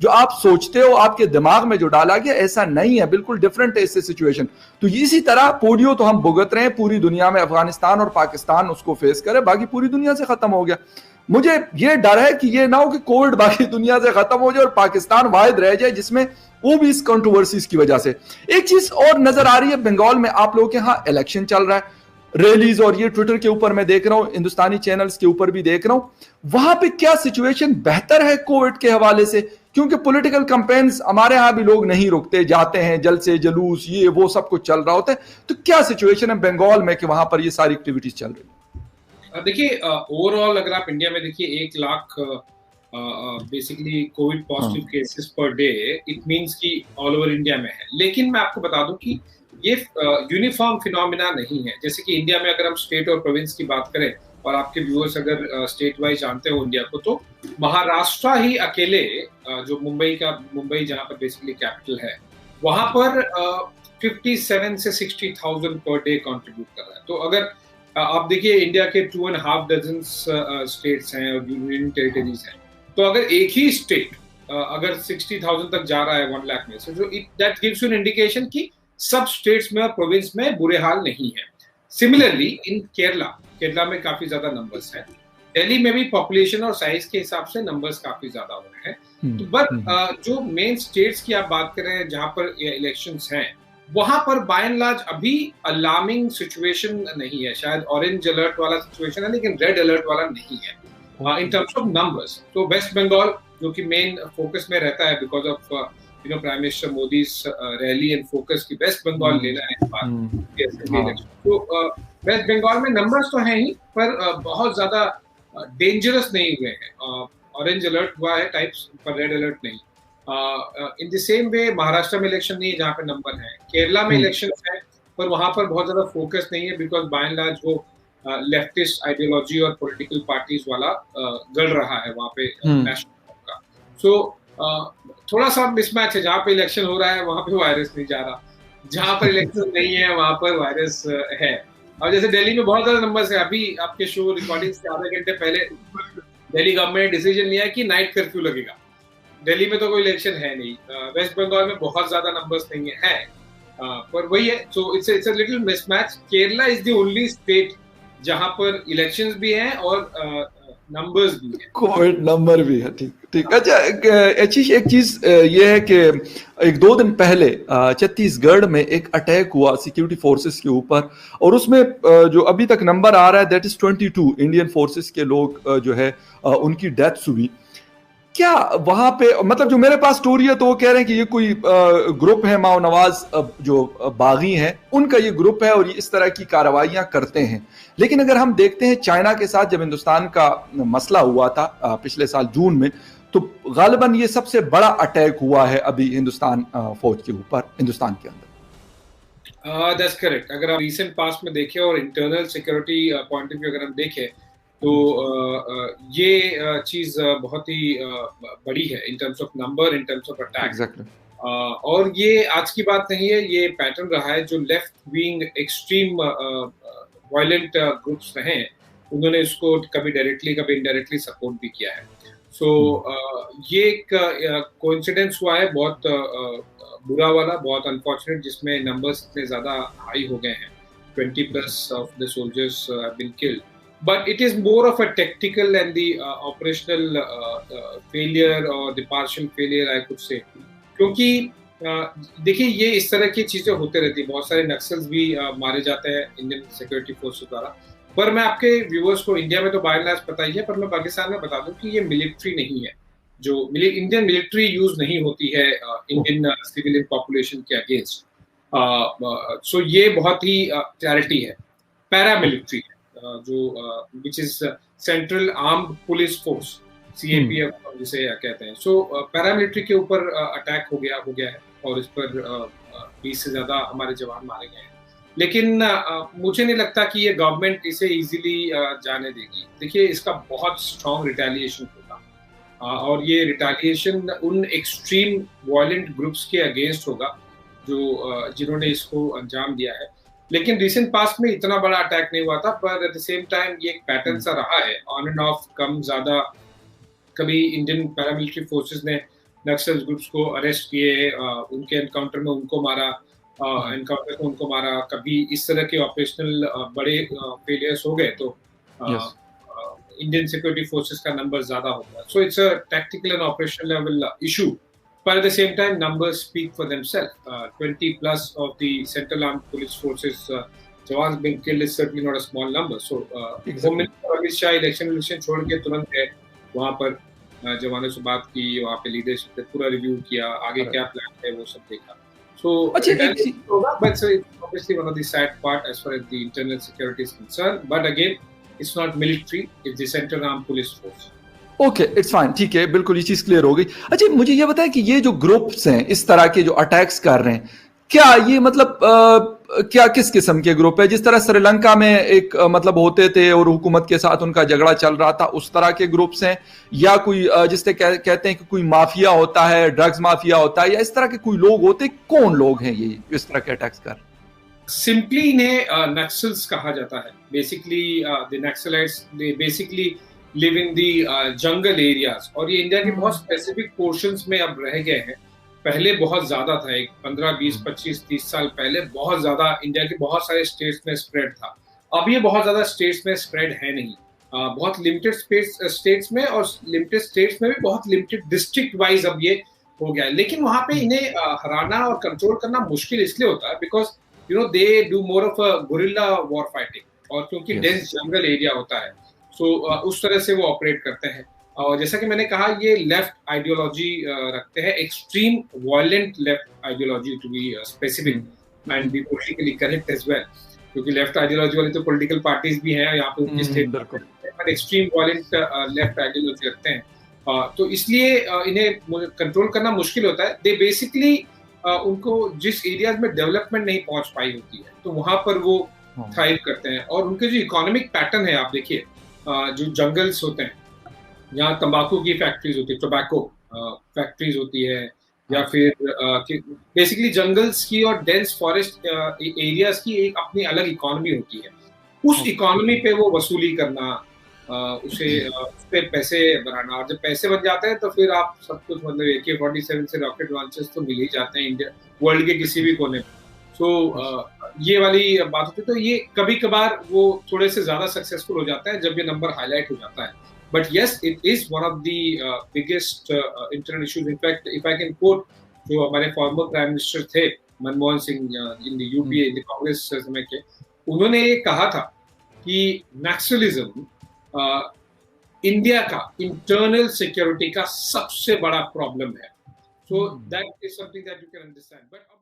जो आप सोचते हो आपके दिमाग में जो डाला गया ऐसा नहीं है, बिल्कुल डिफरेंट है इससे सिचुएशन। तो इसी तरह पोलियो तो हम भुगत रहे हैं पूरी दुनिया में, अफगानिस्तान और पाकिस्तान उसको फेस करे, बाकी पूरी दुनिया से खत्म हो गया। मुझे ये डर है कि ये ना हो कि कोविड बाकी दुनिया से खत्म हो जाए और पाकिस्तान वाहिद रह जाए जिसमें, वो भी इस कंट्रोवर्सीज की वजह से। एक चीज और नजर आ रही है, बंगाल में आप लोगों के यहाँ इलेक्शन चल रहा है, रैलीज और ये ट्विटर के ऊपर मैं देख रहा हूं, हिंदुस्तानी चैनल्स के ऊपर भी देख रहा हूं, वहां पे क्या सिचुएशन बेहतर है कोविड के हवाले से? क्योंकि पॉलिटिकल कैंपेन्स हमारे यहां भी लोग नहीं रुकते, जाते हैं जलसे जुलूस ये वो सब कुछ चल रहा होता है, तो क्या सिचुएशन है बंगाल में कि वहां पर ये सारी एक्टिविटीज चल रही है? देखिए ओवरऑल अगर आप इंडिया में देखिए 1 lakh basically Covid positive cases per day, it means कि ऑल ओवर इंडिया में है। लेकिन मैं आपको बता दूं कि ये यूनिफॉर्म फिनोमिना नहीं है। जैसे कि इंडिया में अगर हम स्टेट और प्रोविंस की बात करें, और आपके व्यूअर्स अगर स्टेट वाइज जानते हो इंडिया को, तो महाराष्ट्र ही अकेले जो मुंबई जहां पर बेसिकली कैपिटल है, वहां पर 57 से 60,000 पर डे कंट्रीब्यूट कर रहा है। तो अगर आप देखिए इंडिया के 2.5 डजन स्टेट्स हैं और यूनियन टेरिटरीज हैं, तो अगर एक ही स्टेट अगर 60,000 तक जा रहा है 1 लाख में से, जो that gives you an indication कि सब स्टेट्स में और प्रोविंस में बुरे हाल नहीं है। सिमिलरली इन केरला में काफी ज्यादा नंबर्स हैं। दिल्ली में भी पॉपुलेशन और साइज के हिसाब से नंबर्स काफी ज्यादा हो रहे हैं। तो बट जो मेन स्टेट्स की आप बात कर रहे हैं जहां पर इलेक्शंस हैं, वहां पर बाय एंड लार्ज अभी अलार्मिंग सिचुएशन नहीं है। शायद ऑरेंज अलर्ट वाला सिचुएशन है, लेकिन रेड अलर्ट वाला नहीं है इन टर्म्स ऑफ नंबर्स। तो वेस्ट बंगाल जो कि मेन फोकस में रहता है because of prime minister Modi's rally and focus की वेस्ट बंगाल लेना है इस बार। तो वेस्ट बंगाल में नंबर्स तो हैं ही, पर बहुत ज्यादा डेंजरस नहीं हुए हैं। ऑरेंज अलर्ट हुआ है टाइप्स, पर रेड अलर्ट नहीं। In the same way Maharashtra में इलेक्शन नहीं है जहाँ पे नंबर है, केरला में इलेक्शन है पर वहां पर बहुत ज्यादा फोकस नहीं है बिकॉज बाय एंड लार्ज वो लेफ्टिस्ट आइडियोलॉजी और पॉलिटिकल पार्टीज वाला गढ़ रहा है वहां पे नेशनल का। सो थोड़ा सा मिसमैच है, जहाँ पे इलेक्शन हो रहा है वहां पे वायरस नहीं जा रहा, जहाँ पर इलेक्शन नहीं है वहां पर वायरस है। और जैसे दिल्ली में बहुत ज्यादा नंबर्स है, अभी आपके शो रिकॉर्डिंग से आधे घंटे पहले दिल्ली गवर्नमेंट ने डिसीजन लिया कि नाइट कर्फ्यू लगेगा। दिल्ली में तो कोई इलेक्शन है नहीं। वेस्ट बंगाल में बहुत ज्यादा नंबर्स नहीं है, पर वही है। So it's a little mismatch. Kerala is the only state जहां पर इलेक्शंस भी हैं और नंबर्स भी हैं, कोविड नंबर भी है। ठीक ठीक। अच्छा एक चीज ये है कि 1-2 दिन पहले छत्तीसगढ़ में एक अटैक हुआ सिक्योरिटी फोर्सेस के ऊपर, और उसमें जो अभी तक नंबर आ रहा है दैट इज 22 इंडियन फोर्सेस के लोग जो है उनकी डेथ्स हुई। क्या वहां पे, मतलब जो मेरे पास स्टोरी है तो वो कह रहे हैं कि ये कोई ग्रुप है माओ नवाज जो बागी हैं उनका ये ग्रुप है और ये इस तरह की कार्रवाइयां करते हैं। लेकिन अगर हम देखते हैं चाइना के साथ जब हिंदुस्तान का मसला हुआ था पिछले साल जून में, तो गालिबन ये सबसे बड़ा अटैक हुआ है अभी हिंदुस्तान फौज के ऊपर हिंदुस्तान के अंदर। That's correct. अगर आप रिसेंट पास्ट में देखें और internal security point of view अगर हम देखें, तो ये चीज बहुत ही बड़ी है in terms of number, in terms of attack. और ये आज की बात नहीं है, ये पैटर्न रहा है। जो left wing extreme violent groups रहे, उन्होंने इसको कभी डायरेक्टली कभी इनडायरेक्टली सपोर्ट भी किया है। सो ये एक कोइंसिडेंस हुआ है बहुत बुरा वाला, बहुत अनफॉर्चुनेट, जिसमें नंबर्स इतने ज्यादा हाई हो गए हैं। 20+ of the soldiers have been killed, but it is more of a tactical and the operational failure or the partial failure I could say। क्योंकि देखिए ये इस तरह की चीजें होते रहती है, बहुत सारे नक्सल्स भी मारे जाते हैं इंडियन सिक्योरिटी फोर्सेस द्वारा। पर मैं आपके व्यूअर्स को, इंडिया में तो बाय एंड लार्ज पता ही है, पर मैं पाकिस्तान में बता दूं कि ये मिलिट्री नहीं है, जो इंडियन मिलिट्री यूज नहीं होती है इंडियन सिविलियन पॉपुलेशन के अगेंस्ट। सो ये बहुत ही क्लैरिटी है। पैरामिलिट्री जो which is central armed police force, CAPF जिसे कहते हैं। सो पैरामिलिट्री के ऊपर अटैक हो गया है और इस पर 20 से ज्यादा हमारे जवान मारे गए हैं। लेकिन मुझे नहीं लगता कि ये गवर्नमेंट इसे इजीली जाने देगी। देखिए इसका बहुत स्ट्रॉन्ग रिटेलिएशन होगा और ये रिटेलिएशन उन एक्सट्रीम वायलेंट ग्रुप्स के अगेंस्ट होगा जो जिन्होंने इसको अंजाम दिया है। लेकिन रिसेंट पास्ट में इतना बड़ा अटैक नहीं हुआ था, पर एट द सेम टाइम ये एक पैटर्न सा रहा है, ऑन एंड ऑफ, कम ज्यादा। कभी इंडियन पैरामिलिट्री फोर्सेस ने नक्सल ग्रुप्स को अरेस्ट किए, उनके एनकाउंटर में उनको मारा, एनकाउंटर में उनको मारा। कभी इस तरह के ऑपरेशनल बड़े फेलियर्स हो गए तो यस इंडियन सिक्योरिटी फोर्सेस का नंबर ज्यादा होता है। So it's a tactical and operational level issue, but at the same time numbers speak for themselves. 20 plus of the central armed police forces jawans being killed is certainly not a small number. So Home Minister Amit Shah election छोड़ के तुरंत गए वहां पर, जवानों से बात की, वहां पे लीडरशिप पे पूरा रिव्यू किया, आगे क्या प्लान है वो सब देखा। So but it's obviously one of the sad part as far as the internal security is concerned, but again it's not military, it's the central armed police force. Okay it's fine, ठीक है, बिल्कुल ये चीज clear हो गई। अच्छा मुझे ये बताएं कि ये जो ग्रुप्स हैं इस तरह के जो अटैक्स कर रहे हैं, क्या ये मतलब क्या किस किस्म के ग्रुप है? जिस तरह श्रीलंका में एक मतलब होते थे और हुकूमत के साथ उनका झगड़ा चल रहा था, उस तरह के ग्रुप्स हैं, या कोई जिससे कहते हैं कि कोई माफिया होता है, ड्रग्स माफिया होता है, या इस तरह के कोई लोग होते? कौन लोग हैं ये इस तरह के अटैक्स कर? सिंपली इन्हें नक्सल्स कहा जाता है। Basically the Naxalites they basically live in the jungle areas, और ये इंडिया के बहुत स्पेसिफिक पोर्शंस में अब रह गए हैं। पहले बहुत ज्यादा था, एक 15, 20, 25, 30 साल पहले बहुत ज्यादा इंडिया के बहुत सारे स्टेट्स में स्प्रेड था। अब ये बहुत ज्यादा स्टेट्स में स्प्रेड है नहीं, बहुत लिमिटेड स्टेट्स में, और लिमिटेड स्टेट्स में भी बहुत लिमिटेड डिस्ट्रिक्ट वाइज अब ये हो गया है। लेकिन वहां पे इन्हें हराना और कंट्रोल करना मुश्किल इसलिए होता है because you know they do more of a guerrilla war fighting, और क्योंकि डेंस जंगल एरिया होता है, सो उस तरह से वो ऑपरेट करते हैं। और जैसा कि मैंने कहा, ये लेफ्ट आइडियोलॉजी रखते हैं, extreme violent left ideology to be specific and be politically correct as well, क्योंकि लेफ्ट आइडियोलॉजी वाली तो पॉलिटिकल पार्टीज भी हैं यहाँ पे उनकी स्टेट, पर एक्सट्रीम वायलेंट लेफ्ट आइडियोलॉजी रखते हैं। तो इसलिए इन्हें कंट्रोल करना मुश्किल होता है। दे बेसिकली उनको जिस एरियाज में डेवलपमेंट नहीं पहुंच पाई होती है तो वहां पर वो थ्राइव करते हैं। और उनके जो इकोनॉमिक पैटर्न है, आप देखिए, जो जंगल्स होते हैं, यहाँ तंबाकू की फैक्ट्रीज होती है, टोबैको फैक्ट्रीज होती है, या फिर बेसिकली जंगल्स की और डेंस फॉरेस्ट एरियाज की एक अपनी अलग इकोनॉमी होती है। उस इकोनॉमी पे वो वसूली करना, उस पे पैसे बनाना, और जब पैसे बन जाते हैं तो फिर आप सब कुछ, मतलब AK-47 से रॉकेट लॉन्चर्स तो मिल ही जाते हैं इंडिया वर्ल्ड के किसी भी कोने में। सो ये वाली बात होती है। तो ये कभी कभार वो थोड़े से ज्यादा सक्सेसफुल हो जाता है जब ये नंबर हाईलाइट हो जाता है। But yes, it is one of the biggest internal issues. In fact if I can coat, जो हमारे फॉर्मर प्राइम मिनिस्टर थे Manmohan Singh in the UPA, in the Congress समय के, उन्होंने ये कहा था कि नक्सलिज्म इंडिया का इंटरनल सिक्योरिटी का सबसे बड़ा प्रॉब्लम है। So that is something that you can understand. But